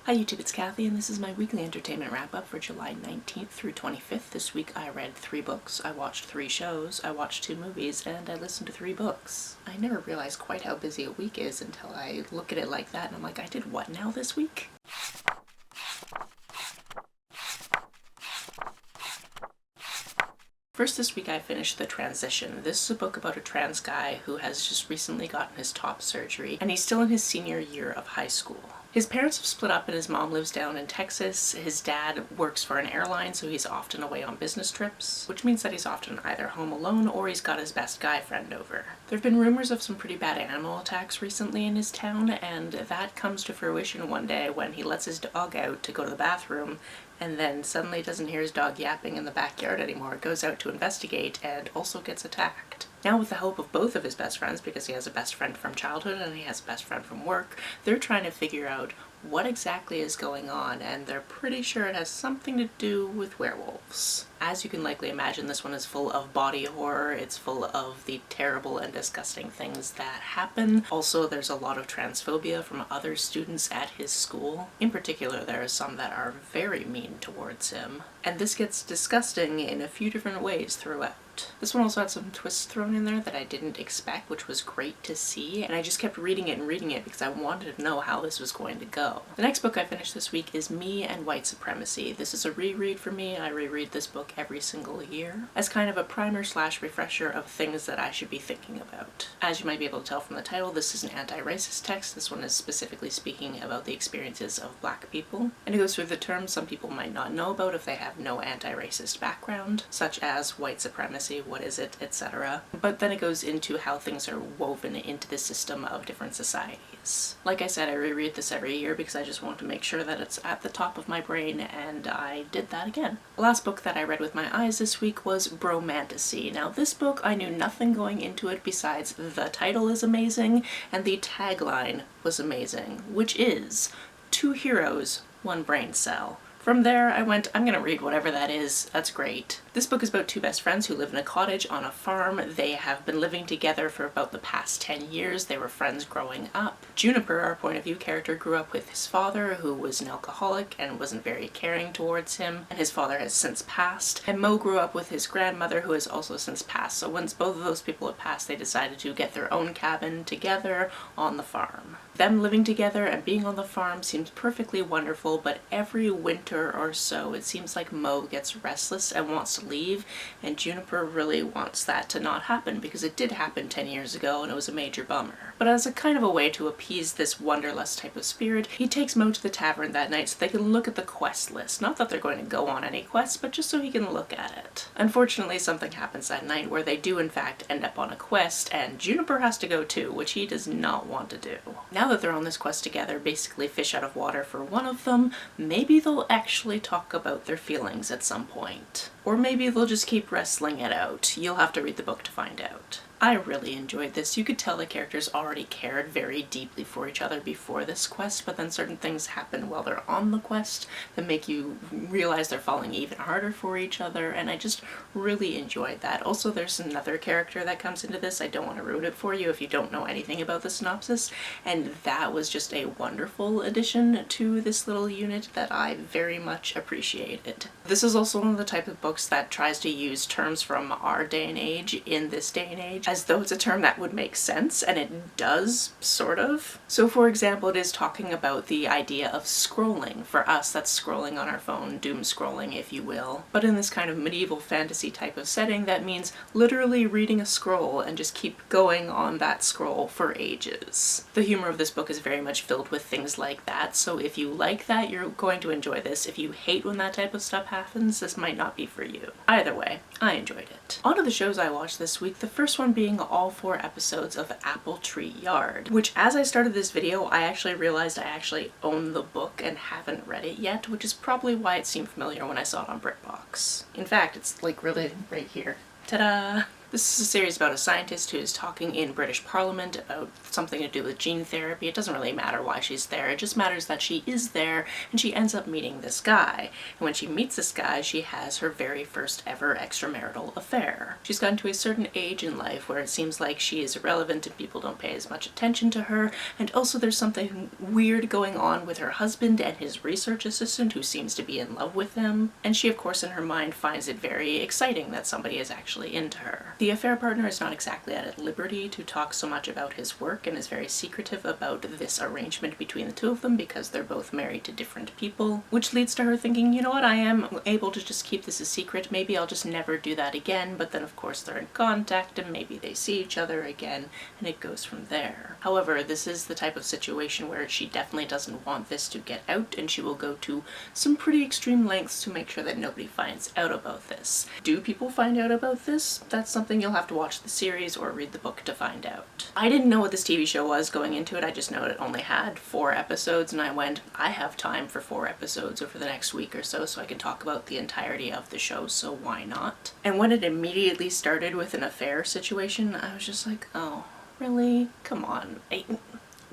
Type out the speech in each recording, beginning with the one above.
Hi YouTube, it's Kathy and this is my weekly entertainment wrap-up for July 19th through 25th. This week I read 3 books, I watched 3 shows, I watched 2 movies, and I listened to 3 books. I never realized quite how busy a week is until I look at it like that and I'm like, I did what now this week? First this week I finished The Transition. This is a book about a trans guy who has just recently gotten his top surgery and he's still in his senior year of high school. His parents have split up and his mom lives down in Texas. His dad works for an airline, so he's often away on business trips, which means that he's often either home alone or he's got his best guy friend over. There have been rumors of some pretty bad animal attacks recently in his town, and that comes to fruition one day when he lets his dog out to go to the bathroom and then suddenly doesn't hear his dog yapping in the backyard anymore, goes out to investigate and also gets attacked. Now with the help of both of his best friends, because he has a best friend from childhood and he has a best friend from work, they're trying to figure out what exactly is going on, and they're pretty sure it has something to do with werewolves. As you can likely imagine, this one is full of body horror, it's full of the terrible and disgusting things that happen. Also, there's a lot of transphobia from other students at his school. In particular, there are some that are very mean towards him. And this gets disgusting in a few different ways throughout. This one also had some twists thrown in there that I didn't expect, which was great to see, and I just kept reading it and reading it because I wanted to know how this was going to go. The next book I finished this week is Me and White Supremacy. This is a reread for me. I reread this book every single year as kind of a primer slash refresher of things that I should be thinking about. As you might be able to tell from the title, this is an anti-racist text. This one is specifically speaking about the experiences of Black people, and it goes through the terms some people might not know about if they have no anti-racist background, such as white supremacy, what is it, etc. But then it goes into how things are woven into the system of different societies. Like I said, I reread this every year because I just want to make sure that it's at the top of my brain, and I did that again. The last book that I read with my eyes this week was Bromantasy. Now this book, I knew nothing going into it besides the title is amazing and the tagline was amazing, which is 2 heroes, 1 brain cell. From there, I went, I'm gonna read whatever that is, that's great. This book is about 2 best friends who live in a cottage on a farm. They have been living together for about the past 10 years. They were friends growing up. Juniper, our point of view character, grew up with his father, who was an alcoholic and wasn't very caring towards him, and his father has since passed. And Mo grew up with his grandmother, who has also since passed. So once both of those people have passed, they decided to get their own cabin together on the farm. Them living together and being on the farm seems perfectly wonderful, but every winter or so it seems like Mo gets restless and wants to leave, and Juniper really wants that to not happen because it did happen 10 years ago and it was a major bummer. But as a kind of a way to appease this wanderlust type of spirit, he takes Mo to the tavern that night so they can look at the quest list. Not that they're going to go on any quests, but just so he can look at it. Unfortunately, something happens that night where they do in fact end up on a quest, and Juniper has to go too, which he does not want to do. Now that they're on this quest together, basically fish out of water for one of them, maybe they'll actually talk about their feelings at some point. Or maybe they'll just keep wrestling it out. You'll have to read the book to find out. I really enjoyed this. You could tell the characters already cared very deeply for each other before this quest, but then certain things happen while they're on the quest that make you realize they're falling even harder for each other, and I just really enjoyed that. Also, there's another character that comes into this. I don't want to ruin it for you if you don't know anything about the synopsis, and that was just a wonderful addition to this little unit that I very much appreciated. This is also one of the type of books that tries to use terms from our day and age in this day and age as though it's a term that would make sense, and it does, sort of. So for example, it is talking about the idea of scrolling. For us, that's scrolling on our phone, doom scrolling if you will. But in this kind of medieval fantasy type of setting, that means literally reading a scroll and just keep going on that scroll for ages. The humor of this book is very much filled with things like that, so if you like that, you're going to enjoy this. If you hate when that type of stuff happens, this might not be for you. Either way, I enjoyed it. On to the shows I watched this week, the first one being all 4 episodes of Apple Tree Yard, which as I started this video, I actually realized I actually own the book and haven't read it yet, which is probably why it seemed familiar when I saw it on BritBox. In fact, it's like really right here. Ta-da! This is a series about a scientist who's talking in British Parliament about something to do with gene therapy. It doesn't really matter why she's there, it just matters that she is there, and she ends up meeting this guy. And when she meets this guy, she has her very first ever extramarital affair. She's gotten to a certain age in life where it seems like she is irrelevant and people don't pay as much attention to her, and also there's something weird going on with her husband and his research assistant who seems to be in love with him, and she of course in her mind finds it very exciting that somebody is actually into her. The affair partner is not exactly at liberty to talk so much about his work and is very secretive about this arrangement between the two of them because they're both married to different people, which leads to her thinking, you know what, I am able to just keep this a secret, maybe I'll just never do that again, but then of course they're in contact and maybe they see each other again and it goes from there. However, this is the type of situation where she definitely doesn't want this to get out and she will go to some pretty extreme lengths to make sure that nobody finds out about this. Do people find out about this? That's something you'll have to watch the series or read the book to find out. I didn't know what this TV show was going into it, I just know it only had 4 episodes and I went, I have time for 4 episodes over the next week or so I can talk about the entirety of the show, so why not? And when it immediately started with an affair situation, I was just like, oh, really? Come on.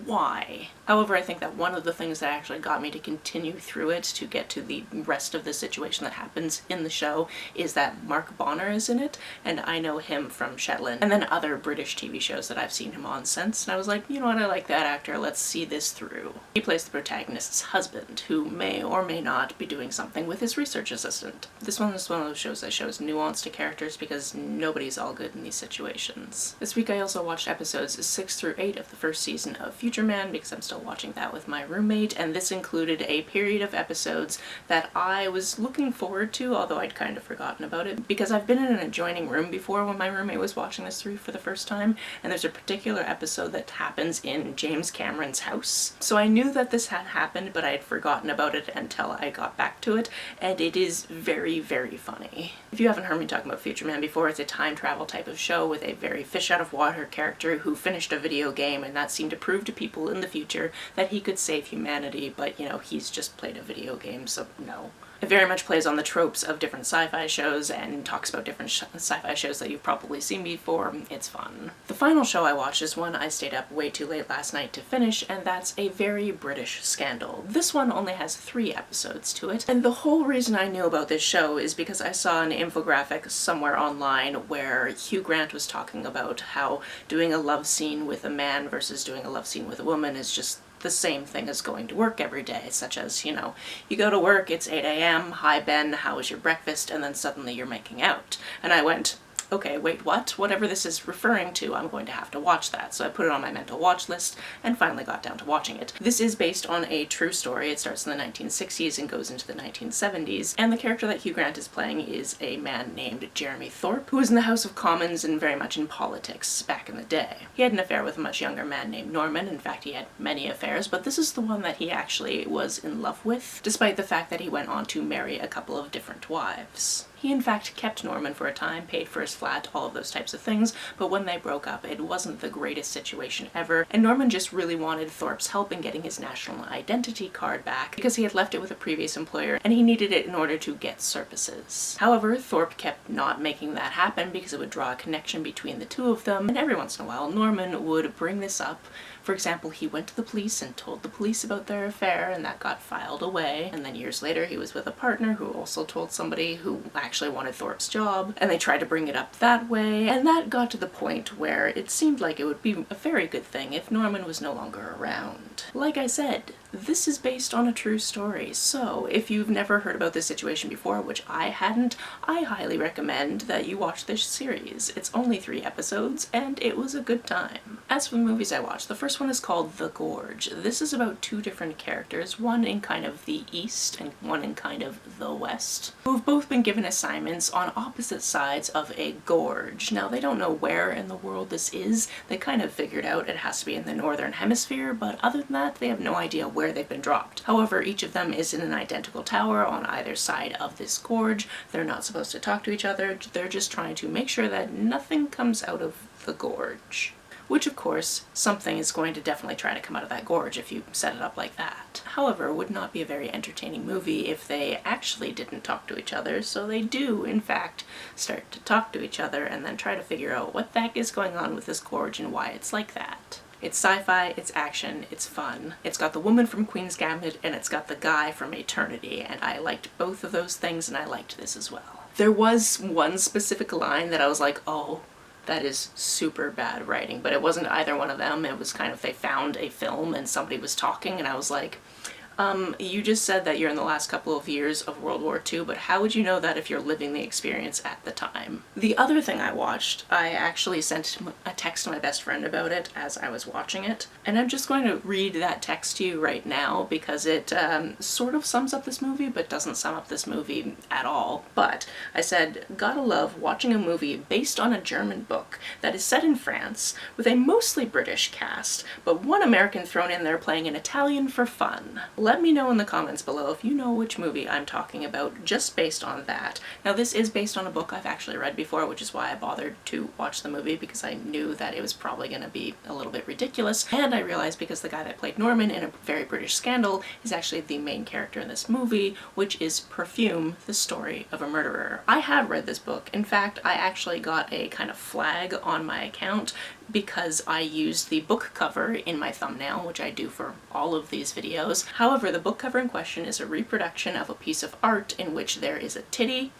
Why? However, I think that one of the things that actually got me to continue through it to get to the rest of the situation that happens in the show is that Mark Bonner is in it, and I know him from Shetland and then other British TV shows that I've seen him on since, and I was like, you know what, I like that actor, let's see this through. He plays the protagonist's husband, who may or may not be doing something with his research assistant. This one is one of those shows that shows nuance to characters because nobody's all good in these situations. This week I also watched episodes 6 through 8 of the first season of Future Man because I'm still watching that with my roommate, and this included a period of episodes that I was looking forward to, although I'd kind of forgotten about it, because I've been in an adjoining room before when my roommate was watching this through for the first time, and there's a particular episode that happens in James Cameron's house. So I knew that this had happened, but I had forgotten about it until I got back to it, and it is very, very funny. If you haven't heard me talking about Future Man before, it's a time travel type of show with a very fish out of water character who finished a video game, and that seemed to prove to people in the future that he could save humanity, but you know, he's just played a video game, so no. It very much plays on the tropes of different sci-fi shows and talks about different sci-fi shows that you've probably seen before. It's fun. The final show I watched is one I stayed up way too late last night to finish, and that's A Very British Scandal. This one only has 3 episodes to it, and the whole reason I knew about this show is because I saw an infographic somewhere online where Hugh Grant was talking about how doing a love scene with a man versus doing a love scene with a woman is just the same thing as going to work every day, such as, you know, you go to work, it's 8 a.m, hi Ben, how was your breakfast, and then suddenly you're making out. And I went, okay, wait, what? Whatever this is referring to, I'm going to have to watch that. So I put it on my mental watch list and finally got down to watching it. This is based on a true story. It starts in the 1960s and goes into the 1970s, and the character that Hugh Grant is playing is a man named Jeremy Thorpe, who was in the House of Commons and very much in politics back in the day. He had an affair with a much younger man named Norman. In fact, he had many affairs, but this is the one that he actually was in love with, despite the fact that he went on to marry a couple of different wives. He in fact kept Norman for a time, paid for his flat, all of those types of things, but when they broke up it wasn't the greatest situation ever, and Norman just really wanted Thorpe's help in getting his national identity card back because he had left it with a previous employer and he needed it in order to get services. However, Thorpe kept not making that happen because it would draw a connection between the two of them, and every once in a while Norman would bring this up. For example, he went to the police and told the police about their affair, and that got filed away. And then years later, he was with a partner who also told somebody who actually wanted Thorpe's job, and they tried to bring it up that way. And that got to the point where it seemed like it would be a very good thing if Norman was no longer around. Like I said, this is based on a true story, so if you've never heard about this situation before, which I hadn't, I highly recommend that you watch this series. It's only 3 episodes, and it was a good time. As for the movies I watched, the first one is called The Gorge. This is about 2 different characters, one in kind of the east and one in kind of the west, who have both been given assignments on opposite sides of a gorge. Now, they don't know where in the world this is. They kind of figured out it has to be in the northern hemisphere, but other than that, they have no idea where they've been dropped. However, each of them is in an identical tower on either side of this gorge. They're not supposed to talk to each other. They're just trying to make sure that nothing comes out of the gorge. which of course, something is going to definitely try to come out of that gorge if you set it up like that. However, it would not be a very entertaining movie if they actually didn't talk to each other, so they do, in fact, start to talk to each other and then try to figure out what the heck is going on with this gorge and why it's like that. It's sci-fi, it's action, it's fun. It's got the woman from Queen's Gambit and it's got the guy from Eternity, and I liked both of those things and I liked this as well. There was one specific line that I was like, oh, that is super bad writing, but it wasn't either one of them. It was kind of, they found a film and somebody was talking and I was like, you just said that you're in the last couple of years of World War II, but how would you know that if you're living the experience at the time? The other thing I watched, I actually sent a text to my best friend about it as I was watching it, and I'm just going to read that text to you right now because it sort of sums up this movie, but doesn't sum up this movie at all. But I said, gotta love watching a movie based on a German book that is set in France with a mostly British cast, but one American thrown in there playing an Italian for fun. Let me know in the comments below if you know which movie I'm talking about just based on that. Now this is based on a book I've actually read before, which is why I bothered to watch the movie, because I knew that it was probably going to be a little bit ridiculous, and I realized because the guy that played Norman in A Very British Scandal is actually the main character in this movie, which is Perfume, the story of a murderer. I have read this book. In fact, I actually got a kind of flag on my account because I used the book cover in my thumbnail, which I do for all of these videos. However, the book cover in question is a reproduction of a piece of art in which there is a titty,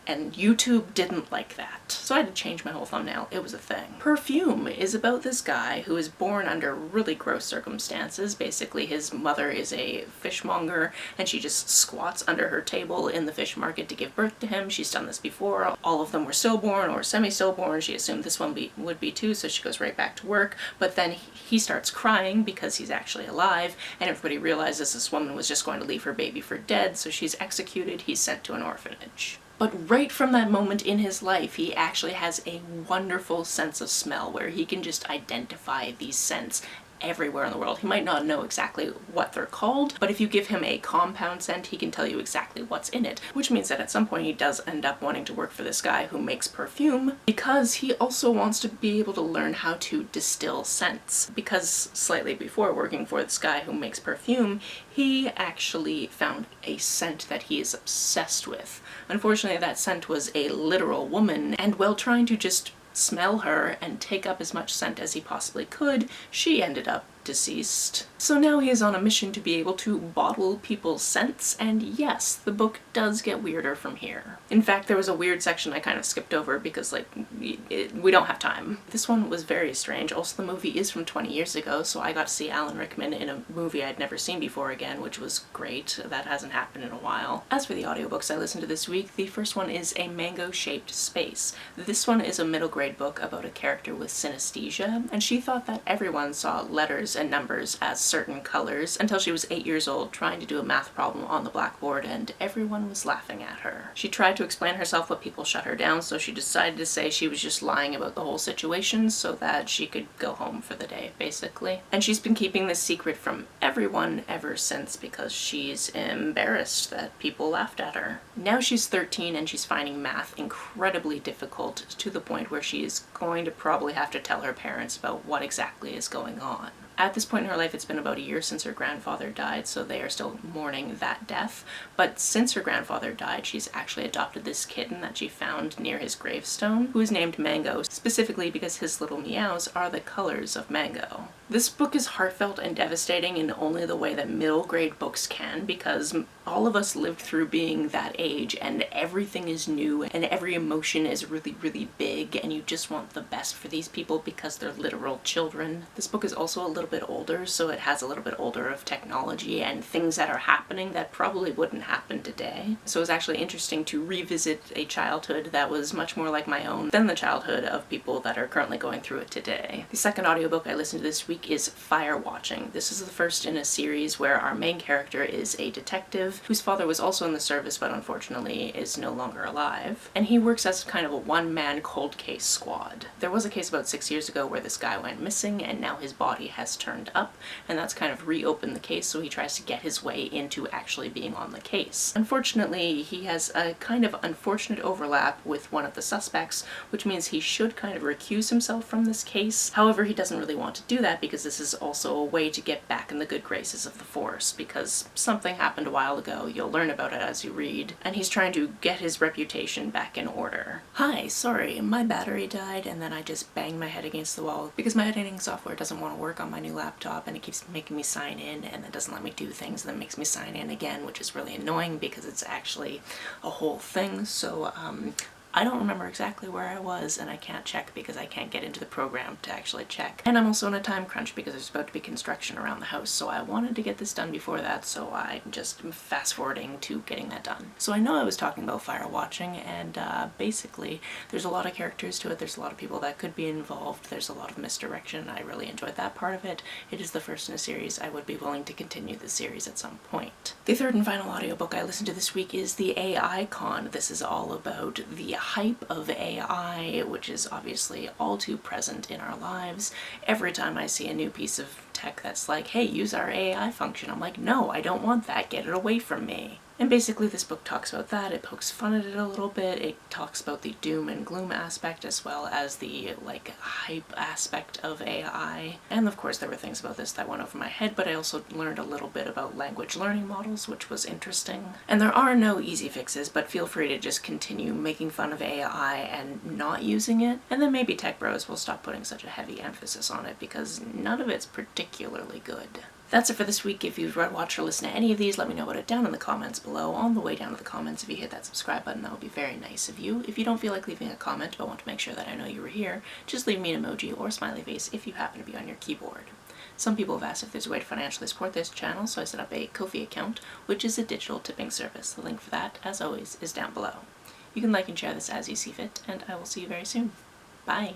and YouTube didn't like that. So I had to change my whole thumbnail. It was a thing. Perfume is about this guy who is born under really gross circumstances. Basically, his mother is a fishmonger and she just squats under her table in the fish market to give birth to him. She's done this before. All of them were stillborn or semi-stillborn. She assumed this one would be too, so she goes right back to work. But then he starts crying because he's actually alive, and everybody realizes this woman was just going to leave her baby for dead, so she's executed. He's sent to an orphanage. But right from that moment in his life, he actually has a wonderful sense of smell where he can just identify these scents everywhere in the world. He might not know exactly what they're called, but if you give him a compound scent, he can tell you exactly what's in it, which means that at some point he does end up wanting to work for this guy who makes perfume, because he also wants to be able to learn how to distill scents. Because slightly before working for this guy who makes perfume, he actually found a scent that he is obsessed with. Unfortunately, that scent was a literal woman, and while trying to just smell her and take up as much scent as he possibly could, she ended up deceased. So now he is on a mission to be able to bottle people's scents, and yes, the book does get weirder from here. In fact, there was a weird section I kind of skipped over because, like, we don't have time. This one was very strange. Also, the movie is from 20 years ago, so I got to see Alan Rickman in a movie I'd never seen before again, which was great. That hasn't happened in a while. As for the audiobooks I listened to this week, the first one is A Mango-Shaped Space. This one is a middle grade book about a character with synesthesia, and she thought that everyone saw letters and numbers as certain colors until she was 8 years old trying to do a math problem on the blackboard, and everyone was laughing at her. She tried to explain herself, but people shut her down, so she decided to say she was just lying about the whole situation so that she could go home for the day, basically. And she's been keeping this secret from everyone ever since because she's embarrassed that people laughed at her. Now she's 13 and she's finding math incredibly difficult, to the point where she is going to probably have to tell her parents about what exactly is going on. At this point in her life, it's been about a year since her grandfather died, so they are still mourning that death. But since her grandfather died, she's actually adopted this kitten that she found near his gravestone, who is named Mango, specifically because his little meows are the colors of mango. This book is heartfelt and devastating in only the way that middle grade books can, because all of us lived through being that age and everything is new and every emotion is really, really big, and you just want the best for these people because they're literal children. This book is also a little bit older, so it has a little bit older of technology and things that are happening that probably wouldn't happen today. So it's actually interesting to revisit a childhood that was much more like my own than the childhood of people that are currently going through it today. The second audiobook I listened to this week week is Firewatching. This is the first in a series where our main character is a detective whose father was also in the service but unfortunately is no longer alive. And he works as kind of a one-man cold case squad. There was a case about 6 years ago where this guy went missing and now his body has turned up, and that's kind of reopened the case, so he tries to get his way into actually being on the case. Unfortunately, he has a kind of unfortunate overlap with one of the suspects, which means he should kind of recuse himself from this case. However, he doesn't really want to do that because this is also a way to get back in the good graces of the force, because something happened a while ago, you'll learn about it as you read, and he's trying to get his reputation back in order. Hi, sorry, my battery died and then I just banged my head against the wall because my editing software doesn't want to work on my new laptop and it keeps making me sign in and then doesn't let me do things and then makes me sign in again, which is really annoying because it's actually a whole thing. So I don't remember exactly where I was and I can't check because I can't get into the program to actually check. And I'm also in a time crunch because there's about to be construction around the house, so I wanted to get this done before that, so I'm just fast forwarding to getting that done. So I know I was talking about Firewatching, and basically there's a lot of characters to it, there's a lot of people that could be involved, there's a lot of misdirection. I really enjoyed that part of it. It is the first in a series. I would be willing to continue the series at some point. The third and final audiobook I listened to this week is The AI Con. This is all about the hype of AI, which is obviously all too present in our lives. Every time I see a new piece of tech that's like, hey, use our AI function, I'm like, no, I don't want that, get it away from me. And basically this book talks about that, it pokes fun at it a little bit, it talks about the doom and gloom aspect as well as the like hype aspect of AI. And of course there were things about this that went over my head, but I also learned a little bit about language learning models, which was interesting. And there are no easy fixes, but feel free to just continue making fun of AI and not using it, and then maybe tech bros will stop putting such a heavy emphasis on it because none of it's particularly good. That's it for this week. If you've read, watched, or listened to any of these, let me know about it down in the comments below. On the way down to the comments, if you hit that subscribe button, that would be very nice of you. If you don't feel like leaving a comment but want to make sure that I know you were here, just leave me an emoji or smiley face if you happen to be on your keyboard. Some people have asked if there's a way to financially support this channel, so I set up a Ko-fi account, which is a digital tipping service. The link for that, as always, is down below. You can like and share this as you see fit, and I will see you very soon. Bye!